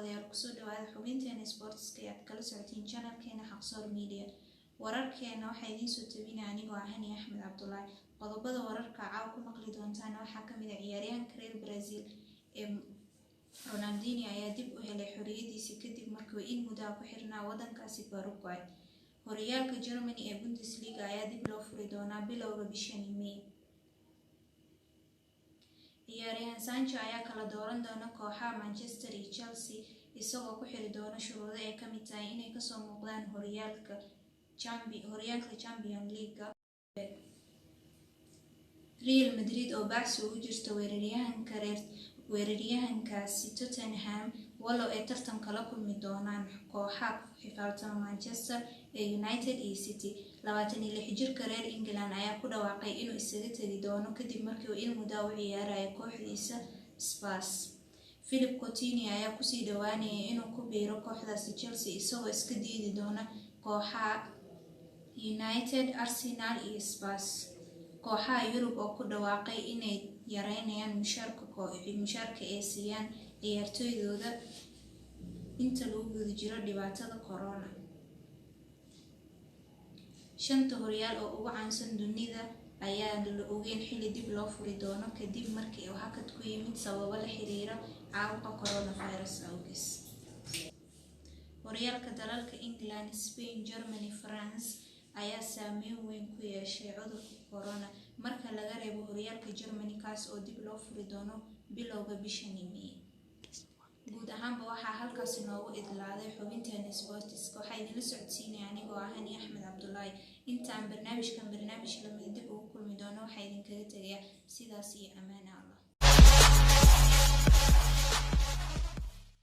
daawadayaal kusoo dhawaada xubinteena Isbortiska ee aad kala socotiin channelkeena Xaqsoor Media. Wararkeena waxaa idiin soo tabinaya anigoo ah Hani Ahmed Abdulahi. Qodobada wararka caawa ku maqli doontaan waxaa ka mid ah ciyaaryahanka reer Brazil ee Ronaldinho ayaa dib u helay xorriyadiisa kadib markii in muddo ku xirnaa wadankaasi Paraguay. Horyaalka Germany ee Bundesliga ayaa dib loo furi doonaa bilowga bishan May. ciyaaryahan Sancho ayaa kala dooran doona kooxaha Manchester iyo Chelsea isagoo ku xiri doona shuruudo ay ka mid tahay inay kasoo muuqdaan horyaalka Champions League. Real Madrid oo baaxsi ugu jirta weeraryahankaasi Tottenham walow ay tartan kala kulmi doonaan kooxaha xifaaltama Manchester United iyo City. 26 jirka reer England ayaa ku dhawaaqay inuu isaga tagi doono kadib markii uu in muddo u ciyaaray kooxdiisa Spurs. Philippe Coutinho ayaa kusii dhawaanayay inuu ku biiro kooxdaasi Chelsea isagoo iska diidi doona kooxaha United, Arsenal iyo Spurs. Kooxaha Yurub oo ku dhawaaqay inay yareynayaan mushaarka ay siiyaan ciyaartoydooda inta lagu guda jiro dhibaatada corona. 5 horyaal oo ugu caansan dunida ayaa la ogeyn xilli dib loo furi doono kadib markii uu hakad ku yimid sababo la xiriira caabuqa coronavirus awgees. Horyaalka dalalka England, Spain, Germany, France ayaa saameyn weyn ku yeeshay cudurka corona marka laga reebo horyaalka Germany kaas oo dib loo furi doono bilowga bishan May. guud ahaanba waxaa halkaas noogu idlaaday xubinteena Isbortiska. Waxaa idinla socodsiinaya anigoo ah Hani Ahmed Abdulahi. Intaan barnaamij la mid dib ugu kulmi doono waxaa idinkaga tagayaa sidaas iyo ammaan Allah.